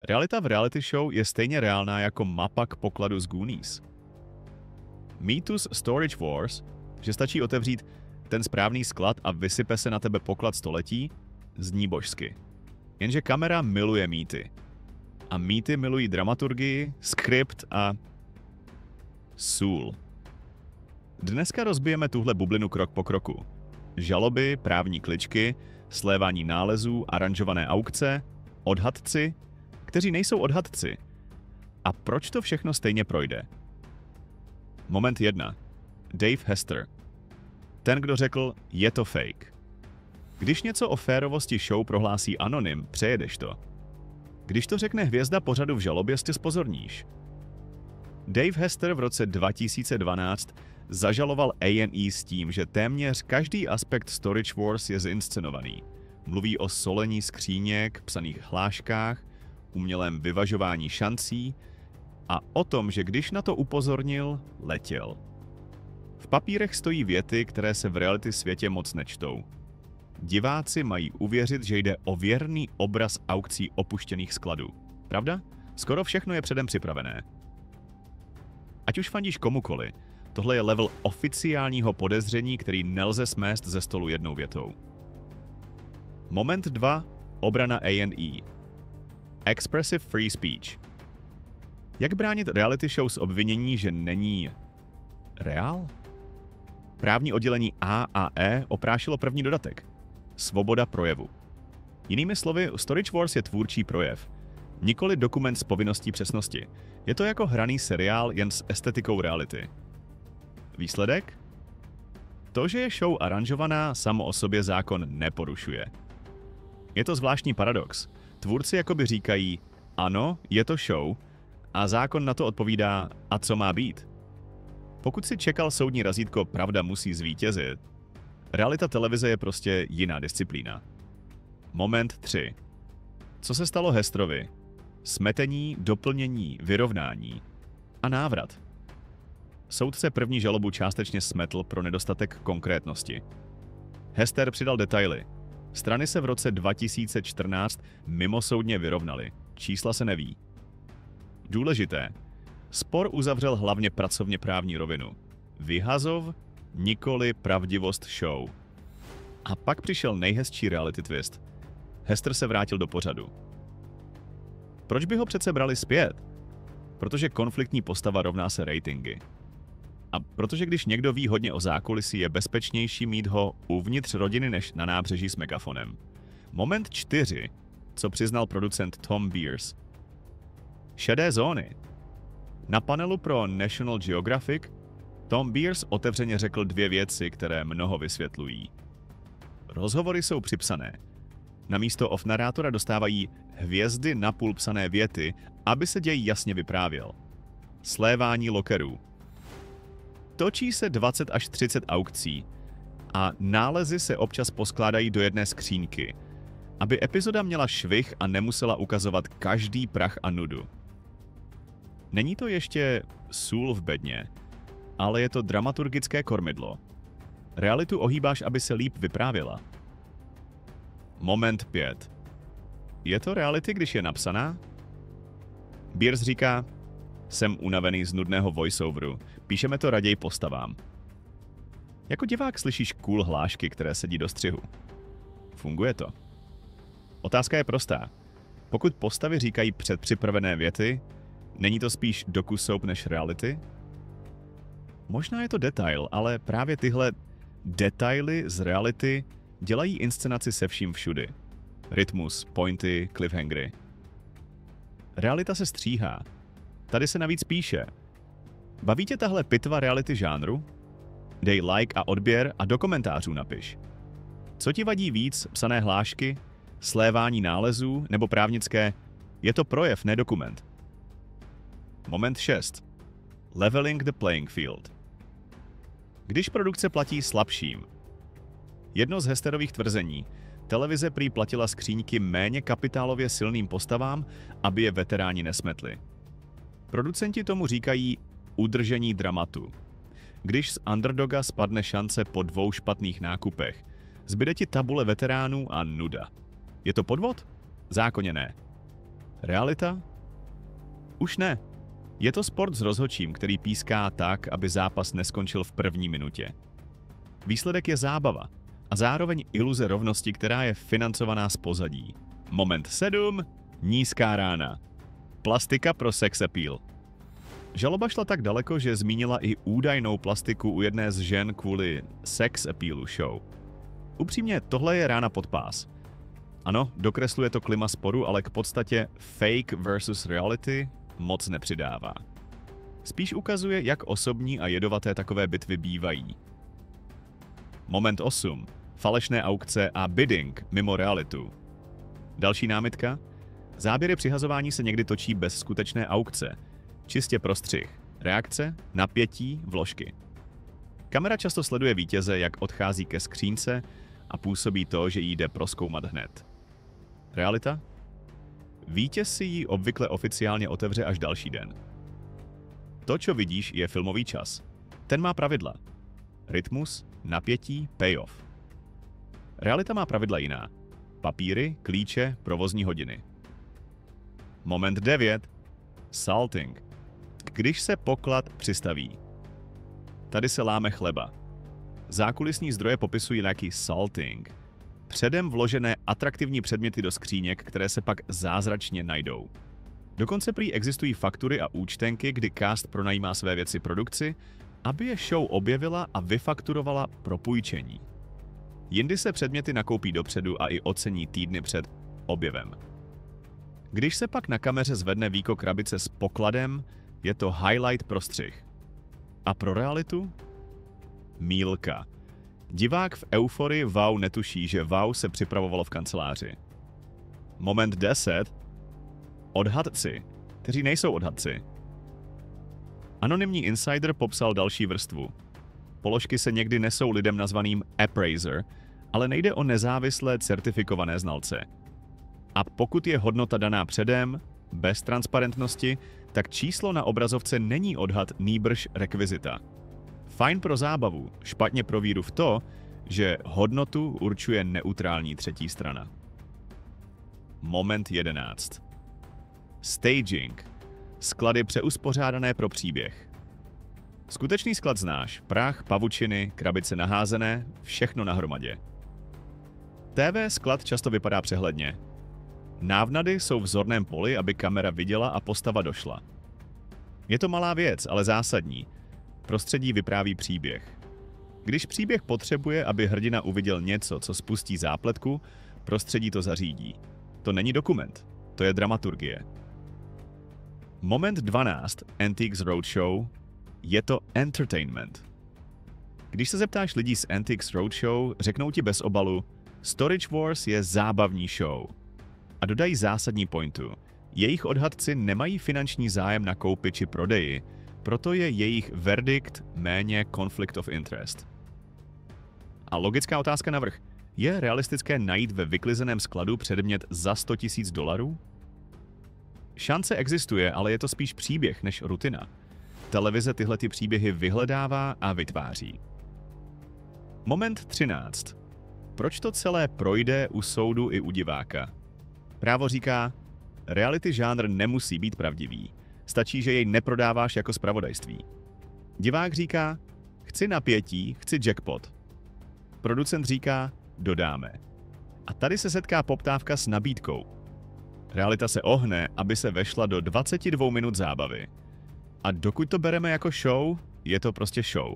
Realita v reality show je stejně reálná jako mapa k pokladu z Goonies. Mýtus Storage Wars, že stačí otevřít ten správný sklad a vysype se na tebe poklad století, zní božsky. Jenže kamera miluje mýty. A mýty milují dramaturgii, skript a sůl. Dneska rozbijeme tuhle bublinu krok po kroku. Žaloby, právní kličky, slévání nálezů, aranžované aukce, odhadci, kteří nejsou odhadci. A proč to všechno stejně projde? Moment 1. Dave Hester. Ten, kdo řekl, je to fake. Když něco o férovosti show prohlásí anonym, přejedeš to. Když to řekne hvězda pořadu v žalobě, tě spozorníš. Dave Hester v roce 2012 zažaloval A&E s tím, že téměř každý aspekt Storage Wars je zinscenovaný. Mluví o solení skříněk, psaných hláškách, umělém vyvažování šancí a o tom, že když na to upozornil, letěl. V papírech stojí věty, které se v reality světě moc nečtou. Diváci mají uvěřit, že jde o věrný obraz aukcí opuštěných skladů. Pravda? Skoro všechno je předem připravené. Ať už fandíš komukoli, tohle je level oficiálního podezření, který nelze smést ze stolu jednou větou. Moment 2. Obrana A&E. Expressive free speech. Jak bránit reality show z obvinění, že není reál? Právní oddělení A a E oprášilo první dodatek. Svoboda projevu. Jinými slovy, Storage Wars je tvůrčí projev. Nikoli dokument s povinností přesnosti. Je to jako hraný seriál jen s estetikou reality. Výsledek? To, že je show aranžovaná, samo o sobě zákon neporušuje. Je to zvláštní paradox. Tvůrci jakoby říkají, ano, je to show, a zákon na to odpovídá, a co má být. Pokud si čekal soudní razítko pravda musí zvítězit, realita televize je prostě jiná disciplína. Moment 3. Co se stalo Hesterovi? Smetení, doplnění, vyrovnání a návrat. Soudce první žalobu částečně smetl pro nedostatek konkrétnosti. Hester přidal detaily. Strany se v roce 2014 mimosoudně vyrovnaly. Čísla se neví. Důležité. Spor uzavřel hlavně pracovně právní rovinu. Vyhazov, nikoli pravdivost show. A pak přišel nejhezčí reality twist. Hester se vrátil do pořadu. Proč by ho přece brali zpět? Protože konfliktní postava rovná se ratingy. A protože když někdo ví hodně o zákulisí, je bezpečnější mít ho uvnitř rodiny než na nábřeží s megafonem. Moment 4, co přiznal producent Tom Beers. Šedé zóny. Na panelu pro National Geographic Tom Beers otevřeně řekl 2 věci, které mnoho vysvětlují. Rozhovory jsou připsané. Namísto off-narátora dostávají hvězdy napůl psané věty, aby se děj jasně vyprávěl. Slévání lokerů. Točí se 20 až 30 aukcí a nálezy se občas poskládají do jedné skřínky, aby epizoda měla švih a nemusela ukazovat každý prach a nudu. Není to ještě sůl v bedně, ale je to dramaturgické kormidlo. Realitu ohýbáš, aby se líp vyprávěla. Moment 5. Je to reality, když je napsaná? Beers říká, jsem unavený z nudného voiceoveru, píšeme to raději postavám. Jako divák slyšíš cool hlášky, které sedí do střihu. Funguje to. Otázka je prostá. Pokud postavy říkají předpřipravené věty, není to spíš doku-soap než reality? Možná je to detail, ale právě tyhle detaily z reality dělají inscenaci se vším všudy. Rytmus, pointy, cliffhangery. Realita se stříhá. Tady se navíc píše. Baví tě tahle pitva reality žánru? Dej like a odběr a do komentářů napiš. Co ti vadí víc, psané hlášky, slévání nálezů nebo právnické je to projev, ne dokument? Moment 6. Leveling the playing field. Když produkce platí slabším. Jedno z Hesterových tvrzení. Televize prý platila skříňky méně kapitálově silným postavám, aby je veteráni nesmetli. Producenti tomu říkají udržení dramatu. Když z underdoga spadne šance po 2 špatných nákupech, zbyde ti tabule veteránů a nuda. Je to podvod? Zákonně ne. Realita? Už ne. Je to sport s rozhodčím, který píská tak, aby zápas neskončil v první minutě. Výsledek je zábava a zároveň iluze rovnosti, která je financovaná z pozadí. Moment 7. Nízká rána. Plastika pro sex appeal. Žaloba šla tak daleko, že zmínila i údajnou plastiku u jedné z žen kvůli sex appealu show. Upřímně, tohle je rána pod pás. Ano, dokresluje to klima sporu, ale k podstatě fake versus reality moc nepřidává. Spíš ukazuje, jak osobní a jedovaté takové bitvy bývají. Moment 8. Falešné aukce a bidding mimo realitu. Další námitka? Záběry přihazování se někdy točí bez skutečné aukce. Čistě pro střih. Reakce, napětí, vložky. Kamera často sleduje vítěze, jak odchází ke skřínce a působí to, že jí jde prozkoumat hned. Realita? Vítěz si ji obvykle oficiálně otevře až další den. To, co vidíš, je filmový čas. Ten má pravidla. Rytmus, napětí, payoff. Realita má pravidla jiná. Papíry, klíče, provozní hodiny. Moment 9. Salting. Když se poklad přistaví. Tady se láme chleba. Zákulisní zdroje popisují nějaký salting. Předem vložené atraktivní předměty do skříněk, které se pak zázračně najdou. Dokonce prý existují faktury a účtenky, kdy cast pronajímá své věci produkci, aby je show objevila a vyfakturovala pro půjčení. Jindy se předměty nakoupí dopředu a i ocení týdny před objevem. Když se pak na kameře zvedne výkok krabice s pokladem, je to highlight pro střih. A pro realitu? Mýlka. Divák v euforii wow netuší, že wow se připravovalo v kanceláři. Moment 10. Odhadci, kteří nejsou odhadci. Anonymní insider popsal další vrstvu. Položky se někdy nesou lidem nazvaným appraiser, ale nejde o nezávislé certifikované znalce. A pokud je hodnota daná předem, bez transparentnosti, tak číslo na obrazovce není odhad, nýbrž rekvizita. Fajn pro zábavu, špatně pro víru v to, že hodnotu určuje neutrální třetí strana. Moment 11. Staging. Sklady přeuspořádané pro příběh. Skutečný sklad znáš. Prach, pavučiny, krabice naházené, všechno nahromadě. TV sklad často vypadá přehledně. Návnady jsou v zorném poli, aby kamera viděla a postava došla. Je to malá věc, ale zásadní. Prostředí vypráví příběh. Když příběh potřebuje, aby hrdina uviděl něco, co spustí zápletku, prostředí to zařídí. To není dokument, to je dramaturgie. Moment 12. Antiques Roadshow. Je to entertainment. Když se zeptáš lidí z Antiques Roadshow, řeknou ti bez obalu, Storage Wars je zábavní show. A dodají zásadní pointu. Jejich odhadci nemají finanční zájem na koupi či prodeji, proto je jejich verdikt méně conflict of interest. A logická otázka navrch. Je realistické najít ve vyklizeném skladu předmět za $100,000? Šance existuje, ale je to spíš příběh než rutina. Televize tyhle příběhy vyhledává a vytváří. Moment 13. Proč to celé projde u soudu i u diváka? Právo říká, reality žánr nemusí být pravdivý. Stačí, že jej neprodáváš jako zpravodajství. Divák říká, chci napětí, chci jackpot. Producent říká, dodáme. A tady se setká poptávka s nabídkou. Realita se ohne, aby se vešla do 22 minut zábavy. A dokud to bereme jako show, je to prostě show.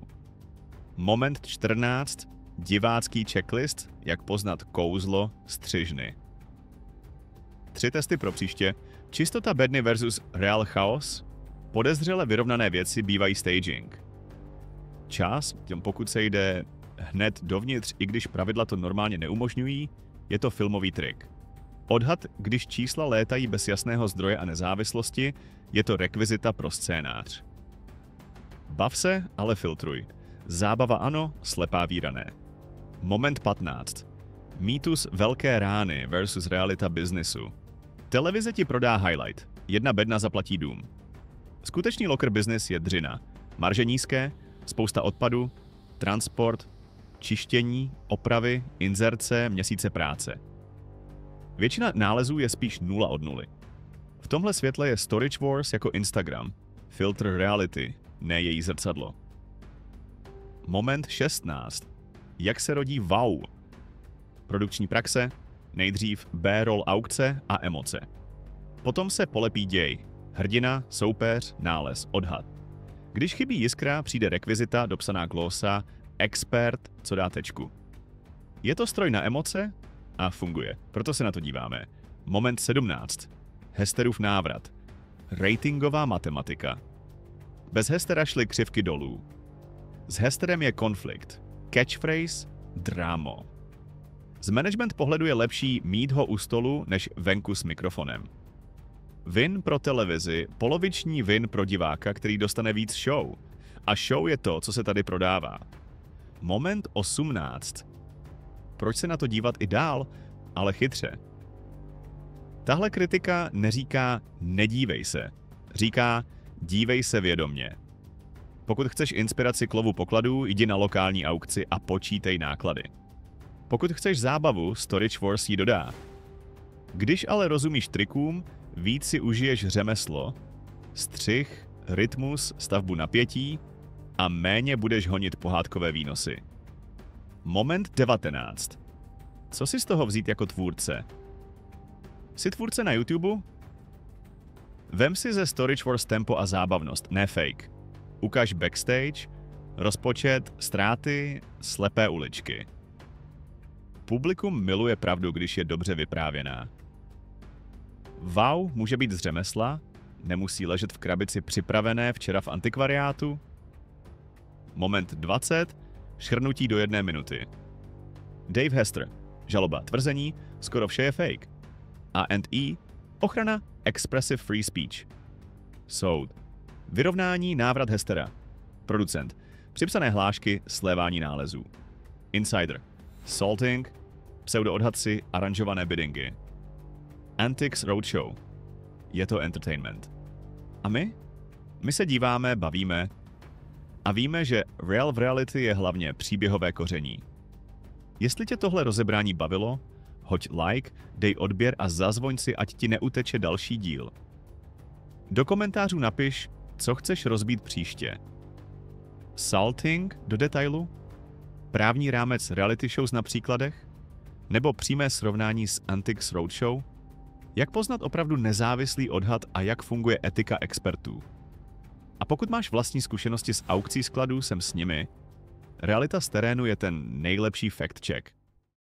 Moment 14. Divácký checklist, jak poznat kouzlo střižny. 3 testy pro příště. Čistota bedny versus real chaos. Podezřele vyrovnané věci bývají staging. Čas, pokud se jde hned dovnitř, i když pravidla to normálně neumožňují, je to filmový trik. Odhad, když čísla létají bez jasného zdroje a nezávislosti, je to rekvizita pro scénář. Bav se, ale filtruj. Zábava ano, slepá víra ne. Moment 15. Mýtus velké rány versus realita biznesu. Televize ti prodá highlight. Jedna bedna zaplatí dům. Skutečný locker business je dřina. Marže nízké, spousta odpadu, transport, čištění, opravy, inzerce, měsíce práce. Většina nálezů je spíš 0 od 0. V tomhle světle je Storage Wars jako Instagram, filtr reality, ne její zrcadlo. Moment 16. Jak se rodí wow? Produkční praxe, nejdřív B-roll aukce a emoce. Potom se polepí děj, hrdina, soupeř, nález, odhad. Když chybí jiskra, přijde rekvizita, dopsaná glosa, expert, co dá tečku. Je to stroj na emoce a funguje, proto se na to díváme. Moment 17. Hesterův návrat. Ratingová matematika. Bez Hestera šly křivky dolů. S Hesterem je konflikt. Catchphrase, drámo. Z management pohledu je lepší mít ho u stolu, než venku s mikrofonem. Win pro televizi, poloviční win pro diváka, který dostane víc show. A show je to, co se tady prodává. Moment 18. Proč se na to dívat i dál, ale chytře? Tahle kritika neříká nedívej se, říká dívej se vědomně. Pokud chceš inspiraci k lovu pokladů, jdi na lokální aukci a počítej náklady. Pokud chceš zábavu, Storage Wars ji dodá. Když ale rozumíš trikům, víc si užiješ řemeslo, střih, rytmus, stavbu napětí a méně budeš honit pohádkové výnosy. Moment 19. Co si z toho vzít jako tvůrce? Jsi tvůrce na YouTube? Vem si ze Storage Wars tempo a zábavnost, ne fake. Ukaž backstage, rozpočet, ztráty, slepé uličky. Publikum miluje pravdu, když je dobře vyprávěná. Wow může být z řemesla, nemusí ležet v krabici připravené včera v antikvariátu. Moment 20, škrnutí do 1 minuty. Dave Hester, žaloba, tvrzení, skoro vše je fake. A&E, ochrana, expressive free speech. Soud, vyrovnání, návrat Hestera. Producent, připsané hlášky, slévání nálezů. Insider, salting, pseudo-odhadci, aranžované biddingy. Antics Roadshow. Je to entertainment. A my? My se díváme, bavíme a víme, že real v reality je hlavně příběhové koření. Jestli tě tohle rozebrání bavilo, hoď like, dej odběr a zazvoň si, ať ti neuteče další díl. Do komentářů napiš, co chceš rozbít příště. Salting do detailu? Právní rámec reality shows na příkladech? Nebo přímé srovnání s Antics Roadshow? Jak poznat opravdu nezávislý odhad a jak funguje etika expertů? A pokud máš vlastní zkušenosti s aukcí skladů, jsem s nimi. Realita z terénu je ten nejlepší fact check.